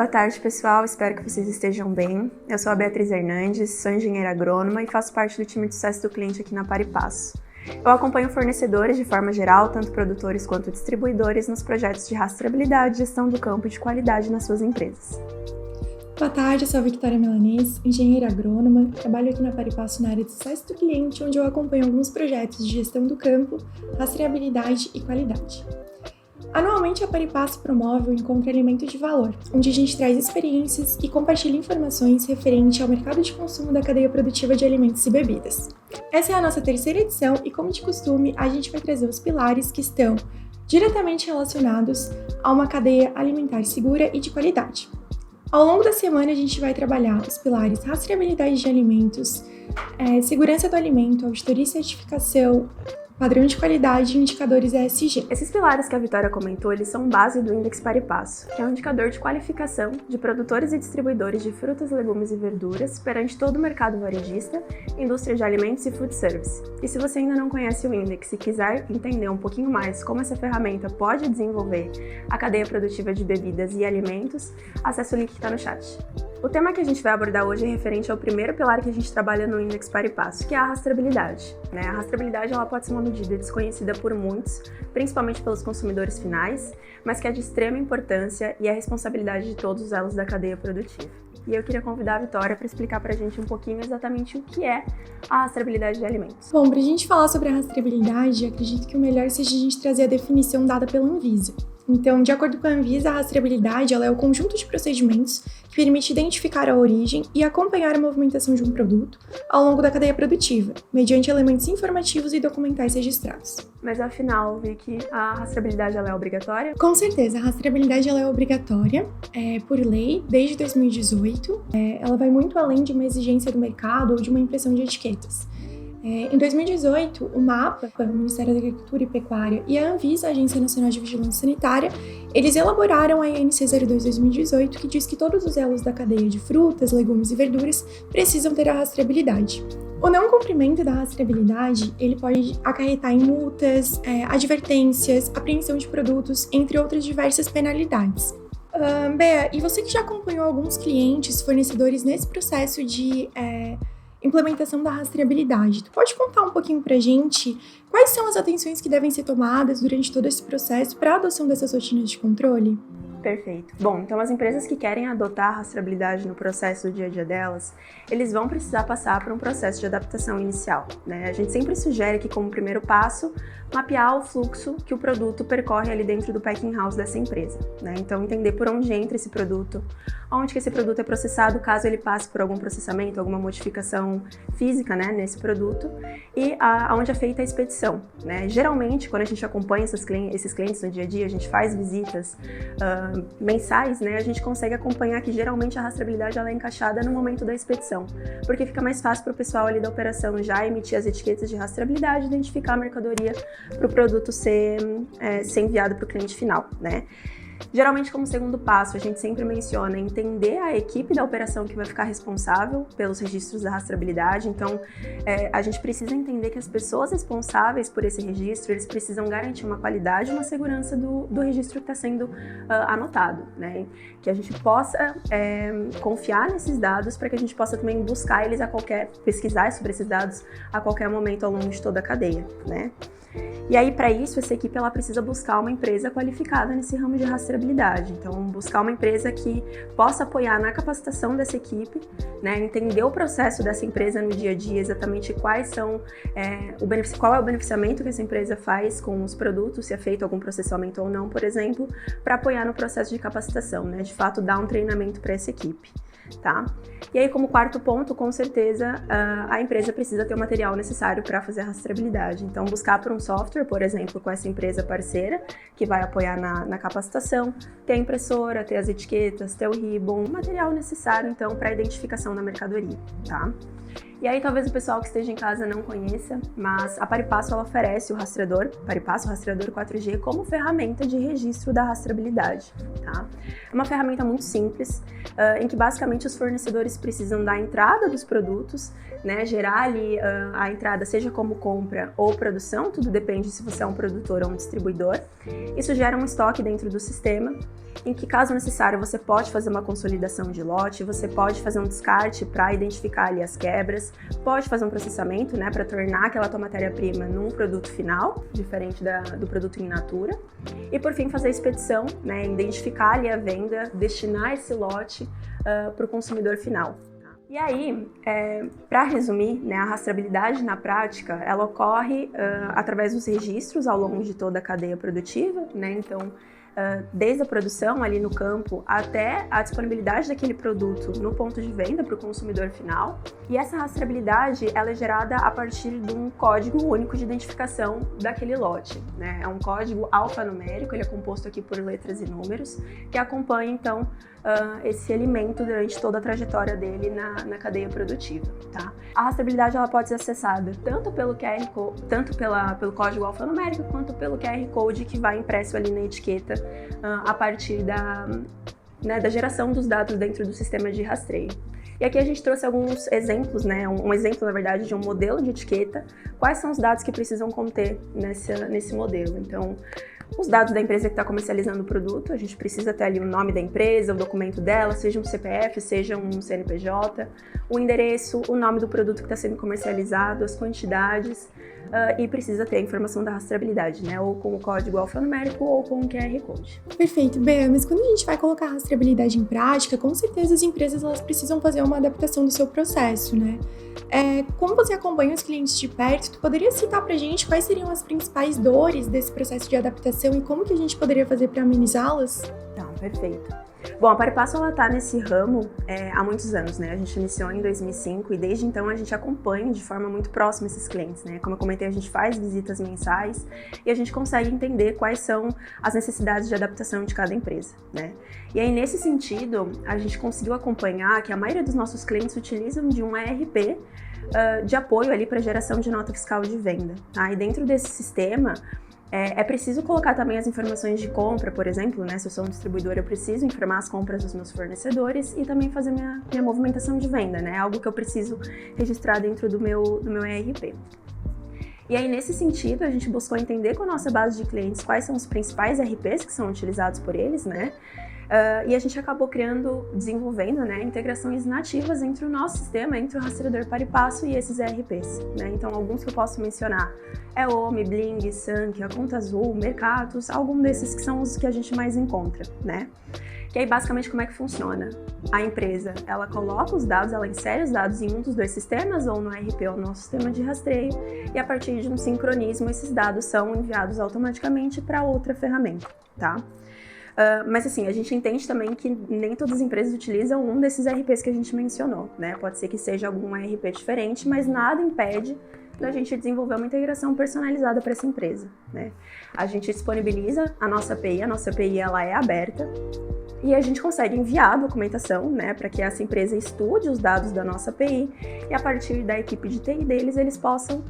Boa tarde, pessoal. Espero que vocês estejam bem. Eu sou a Beatriz Hernandes, sou engenheira agrônoma e faço parte do time de sucesso do cliente aqui na Paripasso. Eu acompanho fornecedores de forma geral, tanto produtores quanto distribuidores, nos projetos de rastreabilidade, gestão do campo e de qualidade nas suas empresas. Boa tarde, eu sou a Victoria Melanês, engenheira agrônoma, trabalho aqui na Paripasso na área de sucesso do cliente, onde eu acompanho alguns projetos de gestão do campo, rastreabilidade e qualidade. Anualmente, a Paripasso promove o Encontro Alimento de Valor, onde a gente traz experiências e compartilha informações referente ao mercado de consumo da cadeia produtiva de alimentos e bebidas. Essa é a nossa terceira edição e, como de costume, a gente vai trazer os pilares que estão diretamente relacionados a uma cadeia alimentar segura e de qualidade. Ao longo da semana, a gente vai trabalhar os pilares rastreabilidade de alimentos, segurança do alimento, auditoria e certificação, padrão de qualidade e indicadores ESG. Esses pilares que a Vitória comentou, eles são base do Index Paripasso, que é um indicador de qualificação de produtores e distribuidores de frutas, legumes e verduras perante todo o mercado varejista, indústria de alimentos e food service. E se você ainda não conhece o Index e quiser entender um pouquinho mais como essa ferramenta pode desenvolver a cadeia produtiva de bebidas e alimentos, acesse o link que está no chat. O tema que a gente vai abordar hoje é referente ao primeiro pilar que a gente trabalha no Index Paripasso, que é a rastreabilidade. A rastreabilidade ela pode ser uma medida desconhecida por muitos, principalmente pelos consumidores finais, mas que é de extrema importância e é responsabilidade de todos os elos da cadeia produtiva. E eu queria convidar a Vitória para explicar para a gente um pouquinho exatamente o que é a rastreabilidade de alimentos. Bom, para a gente falar sobre a rastreabilidade, acredito que o melhor seja a gente trazer a definição dada pela Anvisa. Então, de acordo com a Anvisa, a rastreabilidade ela é o conjunto de procedimentos que permite identificar a origem e acompanhar a movimentação de um produto ao longo da cadeia produtiva, mediante elementos informativos e documentais registrados. Mas afinal, Vicky, a rastreabilidade ela é obrigatória? Com certeza, a rastreabilidade ela é obrigatória por lei desde 2018. Ela vai muito além de uma exigência do mercado ou de uma impressão de etiquetas. Em 2018, o MAPA, o Ministério da Agricultura e Pecuária, e a Anvisa, a Agência Nacional de Vigilância Sanitária, eles elaboraram a INC 02/2018, que diz que todos os elos da cadeia de frutas, legumes e verduras precisam ter a rastreabilidade. O não cumprimento da rastreabilidade, ele pode acarretar em multas, advertências, apreensão de produtos, entre outras diversas penalidades. Bea, e você que já acompanhou alguns clientes, fornecedores nesse processo de implementação da rastreabilidade, tu pode contar um pouquinho pra gente quais são as atenções que devem ser tomadas durante todo esse processo para a adoção dessas rotinas de controle? Perfeito. Bom, então as empresas que querem adotar a rastreabilidade no processo do dia a dia delas, eles vão precisar passar por um processo de adaptação inicial, A gente sempre sugere que, como primeiro passo, mapear o fluxo que o produto percorre ali dentro do packing house dessa empresa, Então, entender por onde entra esse produto, onde que esse produto é processado, caso ele passe por algum processamento, alguma modificação física, nesse produto, e aonde é feita a expedição, Geralmente, quando a gente acompanha esses clientes no dia a dia, a gente faz visitas mensais, a gente consegue acompanhar que geralmente a rastreabilidade ela é encaixada no momento da expedição, porque fica mais fácil para o pessoal ali da operação já emitir as etiquetas de rastreabilidade, identificar a mercadoria para o produto ser enviado para o cliente final, Geralmente, como segundo passo, a gente sempre menciona entender a equipe da operação que vai ficar responsável pelos registros da rastreabilidade. Então, a gente precisa entender que as pessoas responsáveis por esse registro, eles precisam garantir uma qualidade e uma segurança do registro que está sendo anotado, Que a gente possa confiar nesses dados para que a gente possa também buscar eles pesquisar sobre esses dados a qualquer momento ao longo de toda a cadeia, E aí, para isso, essa equipe ela precisa buscar uma empresa qualificada nesse ramo de rastreabilidade. Então, buscar uma empresa que possa apoiar na capacitação dessa equipe, entender o processo dessa empresa no dia a dia, exatamente qual é o beneficiamento que essa empresa faz com os produtos, se é feito algum processamento ou não, por exemplo, para apoiar no processo de capacitação, De fato, dar um treinamento para essa equipe. E aí, como quarto ponto, com certeza, a empresa precisa ter o material necessário para fazer a rastreabilidade. Então, buscar por um software, por exemplo, com essa empresa parceira, que vai apoiar na capacitação, ter a impressora, ter as etiquetas, ter o ribbon, o material necessário, então, para a identificação da mercadoria, E aí talvez o pessoal que esteja em casa não conheça, mas a Paripasso ela oferece o rastreador, Paripasso Rastreador 4G, como ferramenta de registro da rastreabilidade, tá? É uma ferramenta muito simples, em que basicamente os fornecedores precisam da entrada dos produtos, né, gerar ali a entrada, seja como compra ou produção, tudo depende se você é um produtor ou um distribuidor. Isso gera um estoque dentro do sistema, em que, caso necessário, você pode fazer uma consolidação de lote, você pode fazer um descarte para identificar ali as quebras, pode fazer um processamento, né, para tornar aquela tua matéria-prima num produto final, diferente do produto in natura, e por fim fazer a expedição, né, identificar ali a venda, destinar esse lote para o consumidor final. E aí, para resumir, né, a rastreabilidade na prática, ela ocorre através dos registros ao longo de toda a cadeia produtiva, né, então desde a produção ali no campo até a disponibilidade daquele produto no ponto de venda para o consumidor final. E essa rastreabilidade ela é gerada a partir de um código único de identificação daquele lote, né? É um código alfanumérico, ele é composto aqui por letras e números, que acompanha então esse alimento durante toda a trajetória dele na cadeia produtiva, tá? A rastreabilidade ela pode ser acessada tanto pelo QR Code, pelo código alfanumérico, quanto pelo QR Code que vai impresso ali na etiqueta a partir da geração dos dados dentro do sistema de rastreio. E aqui a gente trouxe alguns exemplos, né? Um exemplo, na verdade, de um modelo de etiqueta. Quais são os dados que precisam conter nesse modelo? Então, os dados da empresa que está comercializando o produto, a gente precisa ter ali o nome da empresa, o documento dela, seja um CPF, seja um CNPJ, o endereço, o nome do produto que está sendo comercializado, as quantidades, e precisa ter a informação da rastreabilidade, né? Ou com o código alfanumérico ou com o QR Code. Perfeito, Bea, mas quando a gente vai colocar a rastreabilidade em prática, com certeza as empresas elas precisam fazer uma adaptação do seu processo, né? Como você acompanha os clientes de perto, tu poderia citar pra gente quais seriam as principais dores desse processo de adaptação e como que a gente poderia fazer para amenizá-las? Tá, perfeito. Bom, a Paripasso ela tá nesse ramo há muitos anos, né? A gente iniciou em 2005 e desde então a gente acompanha de forma muito próxima esses clientes, né? Como eu comentei, a gente faz visitas mensais e a gente consegue entender quais são as necessidades de adaptação de cada empresa, né? E aí, nesse sentido, a gente conseguiu acompanhar que a maioria dos nossos clientes utilizam de um ERP de apoio ali para geração de nota fiscal de venda, tá? E dentro desse sistema, é preciso colocar também as informações de compra, por exemplo, né? Se eu sou um distribuidor, eu preciso informar as compras dos meus fornecedores e também fazer minha movimentação de venda, né? Algo que eu preciso registrar dentro do meu ERP. E aí, nesse sentido, a gente buscou entender com a nossa base de clientes quais são os principais ERPs que são utilizados por eles, né? E a gente acabou desenvolvendo, né, integrações nativas entre o nosso sistema, entre o rastreador Paripasso e esses ERPs, né? Então, alguns que eu posso mencionar é o Omi, Bling, Sank, a Conta Azul, Mercatus, algum desses que são os que a gente mais encontra, né? E aí, basicamente, como é que funciona? A empresa, ela coloca os dados, ela insere os dados em um dos dois sistemas, ou no ERP ou no nosso sistema de rastreio, e a partir de um sincronismo, esses dados são enviados automaticamente para outra ferramenta, tá? Mas assim, a gente entende também que nem todas as empresas utilizam um desses ERPs que a gente mencionou, né? Pode ser que seja algum ERP diferente, mas nada impede da gente desenvolver uma integração personalizada para essa empresa, né? A gente disponibiliza a nossa API ela é aberta e a gente consegue enviar a documentação, né, para que essa empresa estude os dados da nossa API e a partir da equipe de TI deles, eles possam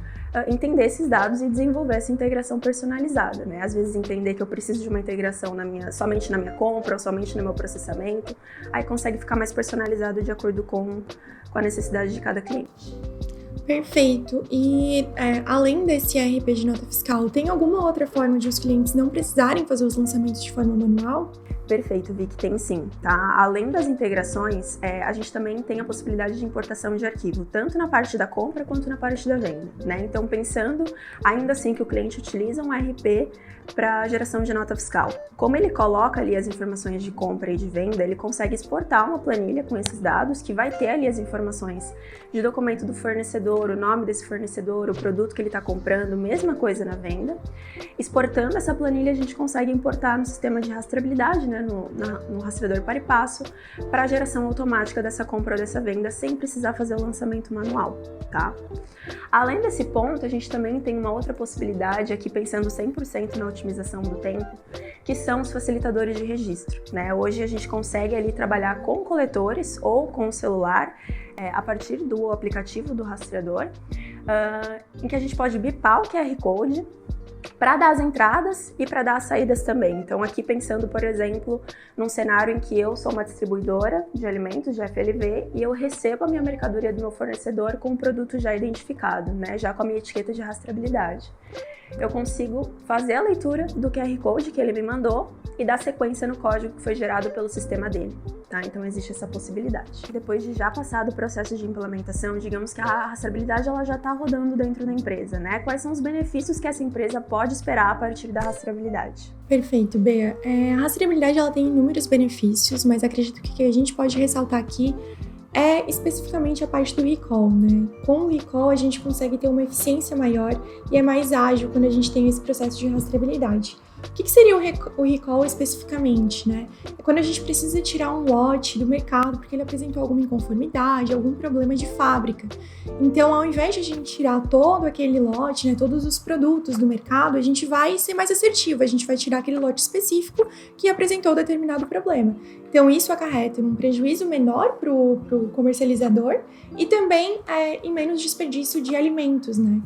entender esses dados e desenvolver essa integração personalizada, né? Às vezes entender que eu preciso de uma integração somente na minha compra ou somente no meu processamento, aí consegue ficar mais personalizado de acordo com a necessidade de cada cliente. Perfeito. E além desse ERP de nota fiscal, tem alguma outra forma de os clientes não precisarem fazer os lançamentos de forma manual? Perfeito, Vic, tem sim, tá? Além das integrações, a gente também tem a possibilidade de importação de arquivo, tanto na parte da compra quanto na parte da venda, né? Então, pensando ainda assim que o cliente utiliza um ERP para geração de nota fiscal. Como ele coloca ali as informações de compra e de venda, ele consegue exportar uma planilha com esses dados, que vai ter ali as informações de documento do fornecedor, o nome desse fornecedor, o produto que ele está comprando, mesma coisa na venda. Exportando essa planilha, a gente consegue importar no sistema de rastreabilidade, né, no rastreador par e passo, para a geração automática dessa compra ou dessa venda, sem precisar fazer o lançamento manual, tá? Além desse ponto, a gente também tem uma outra possibilidade aqui, pensando 100% na otimização do tempo, que são os facilitadores de registro, né? Hoje a gente consegue ali trabalhar com coletores ou com o celular, a partir do aplicativo do rastreador, em que a gente pode bipar o QR Code para dar as entradas e para dar as saídas também. Então aqui pensando, por exemplo, num cenário em que eu sou uma distribuidora de alimentos, de FLV, e eu recebo a minha mercadoria do meu fornecedor com um produto já identificado, né, já com a minha etiqueta de rastreabilidade. Eu consigo fazer a leitura do QR Code que ele me mandou e dar sequência no código que foi gerado pelo sistema dele, tá? Então existe essa possibilidade. Depois de já passar do processo de implementação, digamos que a rastreabilidade ela já está rodando dentro da empresa, né? Quais são os benefícios que essa empresa pode esperar a partir da rastreabilidade? Perfeito, Bea. A rastreabilidade ela tem inúmeros benefícios, mas acredito que o que a gente pode ressaltar aqui é especificamente a parte do recall, né? Com o recall, a gente consegue ter uma eficiência maior e é mais ágil quando a gente tem esse processo de rastreabilidade. O que seria o recall especificamente, né? É quando a gente precisa tirar um lote do mercado porque ele apresentou alguma inconformidade, algum problema de fábrica. Então, ao invés de a gente tirar todo aquele lote, né, todos os produtos do mercado, a gente vai ser mais assertivo, a gente vai tirar aquele lote específico que apresentou determinado problema. Então, isso acarreta um prejuízo menor para o comercializador e também em menos desperdício de alimentos, né?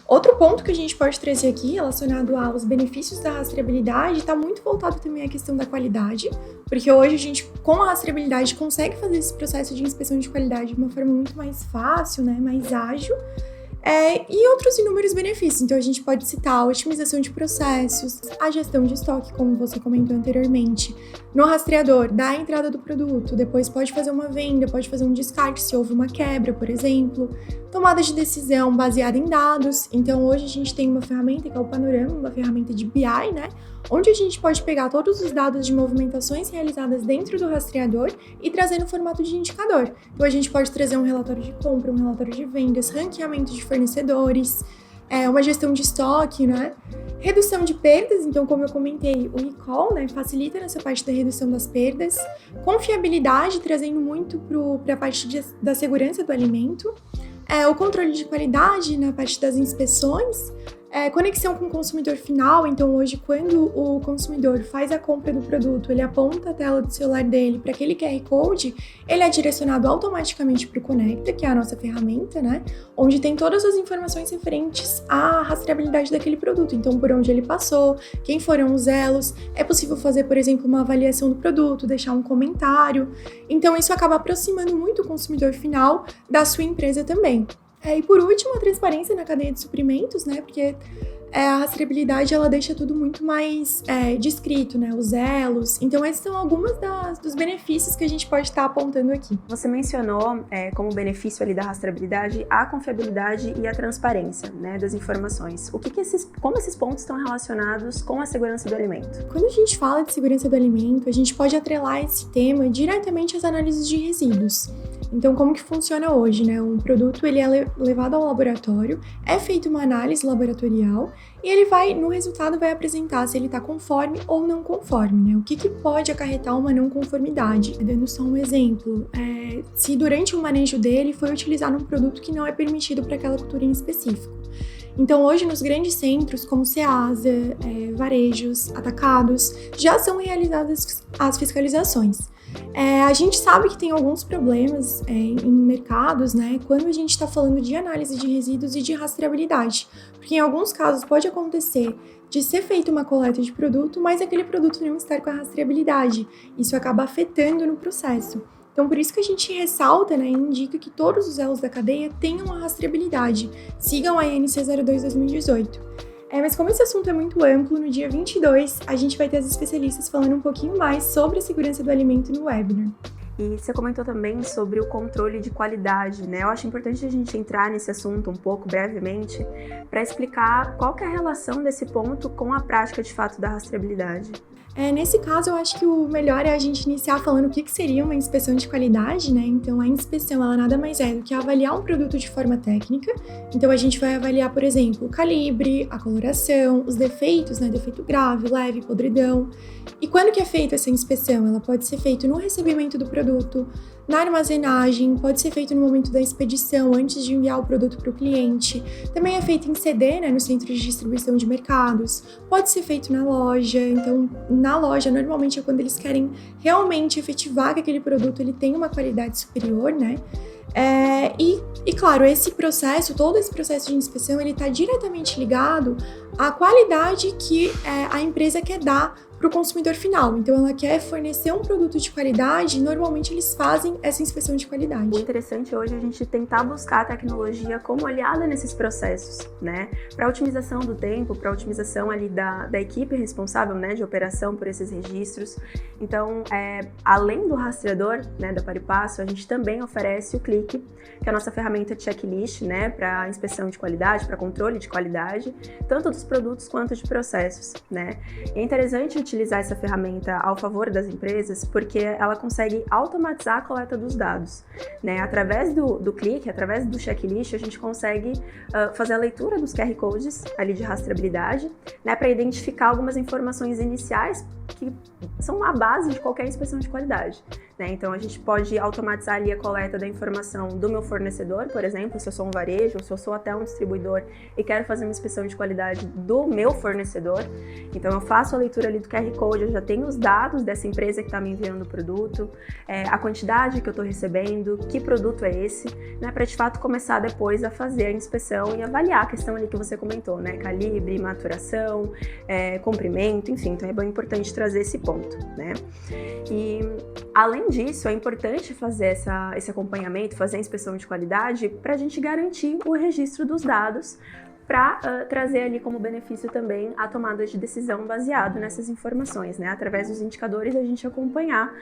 Outro ponto que a gente pode trazer aqui, relacionado aos benefícios da rastreabilidade, está muito voltado também à questão da qualidade, porque hoje a gente, com a rastreabilidade, consegue fazer esse processo de inspeção de qualidade de uma forma muito mais fácil, né, mais ágil, e outros inúmeros benefícios. Então, a gente pode citar a otimização de processos, a gestão de estoque, como você comentou anteriormente, no rastreador, dá a entrada do produto, depois pode fazer uma venda, pode fazer um descarte se houve uma quebra, por exemplo, tomada de decisão baseada em dados. Então, hoje a gente tem uma ferramenta que é o Panorama, uma ferramenta de BI, né? Onde a gente pode pegar todos os dados de movimentações realizadas dentro do rastreador e trazer no formato de indicador. Então, a gente pode trazer um relatório de compra, um relatório de vendas, ranqueamento de fornecedores, uma gestão de estoque, né? Redução de perdas, então, como eu comentei, o recall, né, facilita nessa parte da redução das perdas. Confiabilidade, trazendo muito para a parte da segurança do alimento. O controle de qualidade na parte das inspeções. Conexão com o consumidor final, então hoje quando o consumidor faz a compra do produto, ele aponta a tela do celular dele para aquele QR Code, ele é direcionado automaticamente para o Conecta, que é a nossa ferramenta, né? Onde tem todas as informações referentes à rastreabilidade daquele produto, então por onde ele passou, quem foram os elos, é possível fazer, por exemplo, uma avaliação do produto, deixar um comentário, então isso acaba aproximando muito o consumidor final da sua empresa também. E por último, a transparência na cadeia de suprimentos, né? Porque a rastreabilidade, ela deixa tudo muito mais descrito, né? Os elos. Então, esses são alguns dos benefícios que a gente pode estar apontando aqui. Você mencionou como benefício ali da rastreabilidade a confiabilidade e a transparência, né, das informações. Como esses pontos estão relacionados com a segurança do alimento? Quando a gente fala de segurança do alimento, a gente pode atrelar esse tema diretamente às análises de resíduos. Então, como que funciona hoje, né? Um produto, ele é levado ao laboratório, é feita uma análise laboratorial e ele no resultado vai apresentar se ele está conforme ou não conforme, né? O que pode acarretar uma não conformidade? Dando só um exemplo, se durante o manejo dele foi utilizado um produto que não é permitido para aquela cultura em específico. Então, hoje, nos grandes centros, como Ceasa, varejos, atacados, já são realizadas as fiscalizações. A gente sabe que tem alguns problemas em mercados, né, quando a gente está falando de análise de resíduos e de rastreabilidade, porque em alguns casos pode acontecer de ser feita uma coleta de produto, mas aquele produto não estar com a rastreabilidade. Isso acaba afetando no processo. Então, por isso que a gente ressalta, né, e indica que todos os elos da cadeia tenham a rastreabilidade. Sigam a INC 02/2018. Mas como esse assunto é muito amplo, no dia 22 a gente vai ter as especialistas falando um pouquinho mais sobre a segurança do alimento no webinar. E você comentou também sobre o controle de qualidade, né? Eu acho importante a gente entrar nesse assunto um pouco brevemente para explicar qual que é a relação desse ponto com a prática de fato da rastreabilidade. Nesse caso, eu acho que o melhor é a gente iniciar falando o que seria uma inspeção de qualidade, né? Então, a inspeção, ela nada mais é do que avaliar um produto de forma técnica. Então, a gente vai avaliar, por exemplo, o calibre, a coloração, os defeitos, né? Defeito grave, leve, podridão. E quando que é feita essa inspeção? Ela pode ser feita no recebimento do produto, na armazenagem, pode ser feito no momento da expedição, antes de enviar o produto para o cliente. Também é feito em CD, né, no centro de distribuição de mercados. Pode ser feito na loja. Então, na loja, normalmente é quando eles querem realmente efetivar que aquele produto ele tem uma qualidade superior, né? E claro, todo esse processo de inspeção, ele está diretamente ligado à qualidade que a empresa quer dar para o consumidor final. Então, ela quer fornecer um produto de qualidade e normalmente eles fazem essa inspeção de qualidade. O interessante hoje é a gente tentar buscar a tecnologia como aliada nesses processos, né? Para otimização do tempo, para otimização ali da equipe responsável, né, de operação por esses registros. Então, além do rastreador, né, da Paripasso, a gente também oferece o Click, que é a nossa ferramenta de checklist, né, para inspeção de qualidade, para controle de qualidade, tanto dos produtos quanto de processos, né? E é interessante utilizar essa ferramenta ao favor das empresas porque ela consegue automatizar a coleta dos dados, né? Através do Click, através do checklist, a gente consegue fazer a leitura dos QR Codes ali de rastreabilidade, né, para identificar algumas informações iniciais que são a base de qualquer inspeção de qualidade, né? Então, a gente pode automatizar ali a coleta da informação do meu fornecedor, por exemplo, se eu sou um varejo, ou se eu sou até um distribuidor e quero fazer uma inspeção de qualidade do meu fornecedor. Então, eu faço a leitura ali do QR Code, eu já tenho os dados dessa empresa que está me enviando o produto, a quantidade que eu estou recebendo, que produto é esse, né? Para de fato começar depois a fazer a inspeção e avaliar a questão ali que você comentou, né? Calibre, maturação, comprimento, enfim. Então, é bem importante trazer esse ponto, né? E, além disso, é importante fazer esse acompanhamento, fazer a inspeção de qualidade para a gente garantir o registro dos dados para trazer ali como benefício também a tomada de decisão baseado nessas informações, né? Através dos indicadores, a gente acompanhar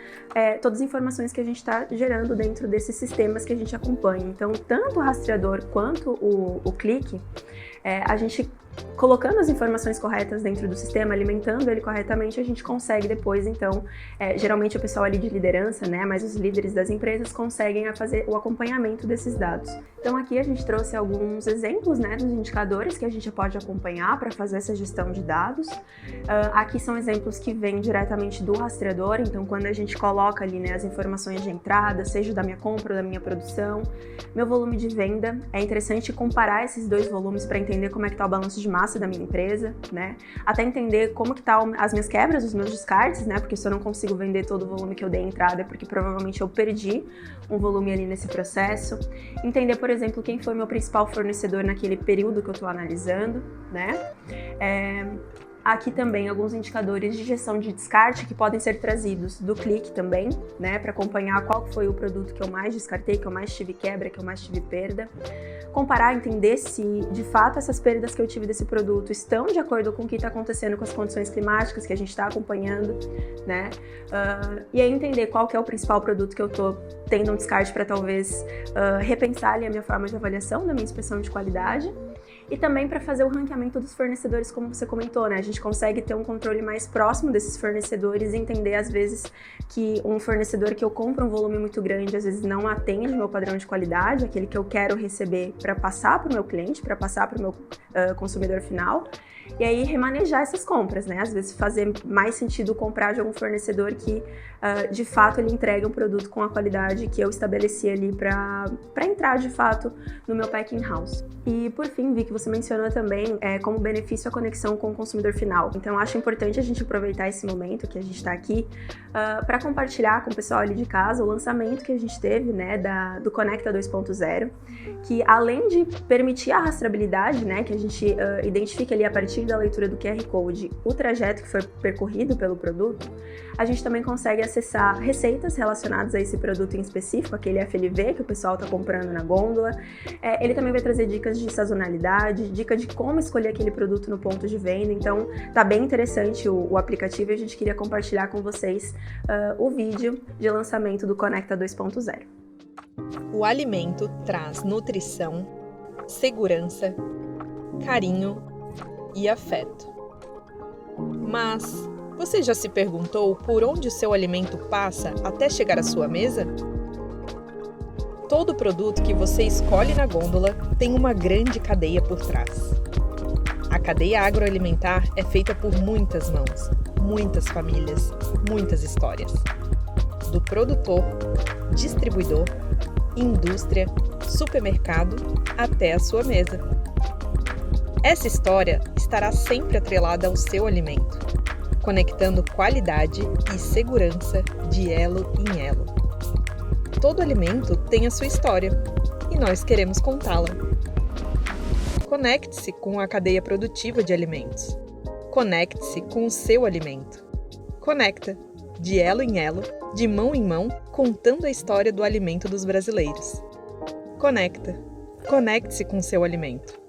todas as informações que a gente está gerando dentro desses sistemas que a gente acompanha. Então, tanto o rastreador quanto o Click, a gente colocando as informações corretas dentro do sistema, alimentando ele corretamente, a gente consegue depois, então, geralmente o pessoal ali de liderança, né, mas os líderes das empresas conseguem fazer o acompanhamento desses dados. Então, aqui a gente trouxe alguns exemplos, né, dos indicadores que a gente pode acompanhar para fazer essa gestão de dados. Aqui são exemplos que vêm diretamente do rastreador, então, quando a gente coloca ali, né, as informações de entrada, seja da minha compra ou da minha produção, meu volume de venda, é interessante comparar esses dois volumes para entender como é que está o balanço de massa da minha empresa, né? Até entender como que tá as minhas quebras, os meus descartes, né? Porque se eu não consigo vender todo o volume que eu dei entrada é porque provavelmente eu perdi um volume ali nesse processo. Entender, por exemplo, quem foi meu principal fornecedor naquele período que eu estou analisando, né? Aqui também alguns indicadores de gestão de descarte que podem ser trazidos do Click também, né, para acompanhar qual foi o produto que eu mais descartei, que eu mais tive quebra, que eu mais tive perda. Comparar, entender se de fato essas perdas que eu tive desse produto estão de acordo com o que está acontecendo com as condições climáticas que a gente está acompanhando, né? E aí entender qual que é o principal produto que eu estou tendo um descarte para talvez repensar ali a minha forma de avaliação da minha inspeção de qualidade. E também para fazer o ranqueamento dos fornecedores, como você comentou, né? A gente consegue ter um controle mais próximo desses fornecedores e entender, às vezes, que um fornecedor que eu compro um volume muito grande, às vezes não atende o meu padrão de qualidade, aquele que eu quero receber para passar para o meu cliente, para passar para o meu consumidor final. E aí remanejar essas compras, né? Às vezes fazer mais sentido comprar de algum fornecedor que, de fato, ele entrega um produto com a qualidade que eu estabeleci ali para entrar, de fato, no meu packing house. E, por fim, vi que você mencionou também como benefício a conexão com o consumidor final. Então, acho importante a gente aproveitar esse momento que a gente está aqui para compartilhar com o pessoal ali de casa o lançamento que a gente teve, né, do Conecta 2.0, que além de permitir a rastreabilidade, né, que a gente identifique ali a partir da leitura do QR Code o trajeto que foi percorrido pelo produto, a gente também consegue acessar receitas relacionadas a esse produto em específico, aquele FLV que o pessoal está comprando na gôndola. Ele também vai trazer dicas de sazonalidade, dica de como escolher aquele produto no ponto de venda. Então, tá bem interessante o aplicativo e a gente queria compartilhar com vocês o vídeo de lançamento do Conecta 2.0. O alimento traz nutrição, segurança, carinho e afeto. Mas Você já se perguntou por onde o seu alimento passa até chegar à sua mesa? Todo produto que você escolhe na gôndola tem uma grande cadeia por trás. A cadeia agroalimentar é feita por muitas mãos, muitas famílias, muitas histórias. Do produtor, distribuidor, indústria, supermercado, até a sua mesa. Essa história estará sempre atrelada ao seu alimento, conectando qualidade e segurança de elo em elo. Todo alimento tem a sua história e nós queremos contá-la. Conecte-se com a cadeia produtiva de alimentos. Conecte-se com o seu alimento. Conecta, de elo em elo, de mão em mão, contando a história do alimento dos brasileiros. Conecta. Conecte-se com o seu alimento.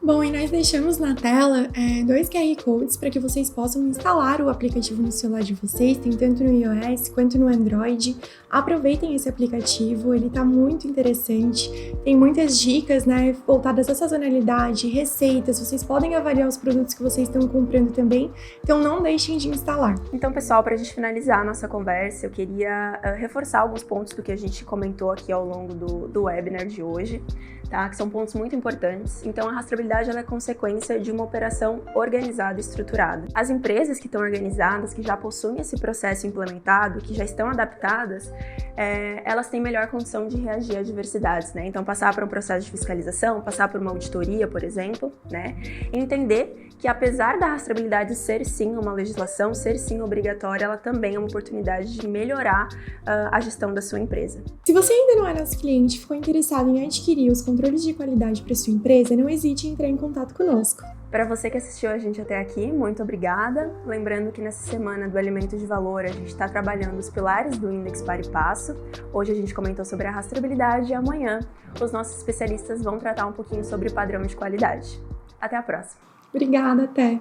Bom, e nós deixamos na tela 2 QR Codes para que vocês possam instalar o aplicativo no celular de vocês, tem tanto no iOS quanto no Android. Aproveitem esse aplicativo, ele está muito interessante, tem muitas dicas, né, voltadas à sazonalidade, receitas, vocês podem avaliar os produtos que vocês estão comprando também, então não deixem de instalar. Então, pessoal, para a gente finalizar a nossa conversa, eu queria reforçar alguns pontos do que a gente comentou aqui ao longo do webinar de hoje, tá? Que são pontos muito importantes. Então, a rastreabilidade ela é consequência de uma operação organizada e estruturada. As empresas que estão organizadas, que já possuem esse processo implementado, que já estão adaptadas, elas têm melhor condição de reagir a adversidades, né? Então, passar por um processo de fiscalização, passar por uma auditoria, por exemplo, né? E entender que, apesar da rastreabilidade ser sim uma legislação, ser sim obrigatória, ela também é uma oportunidade de melhorar a gestão da sua empresa. Se você ainda não é nosso cliente e ficou interessado em adquirir os controles de qualidade para sua empresa, não hesite em entrar em contato conosco. Para você que assistiu a gente até aqui, muito obrigada. Lembrando que nessa semana do Alimento de Valor, a gente está trabalhando os pilares do Índex Par e Passo. Hoje a gente comentou sobre a rastreabilidade e amanhã os nossos especialistas vão tratar um pouquinho sobre padrão de qualidade. Até a próxima! Obrigada, até!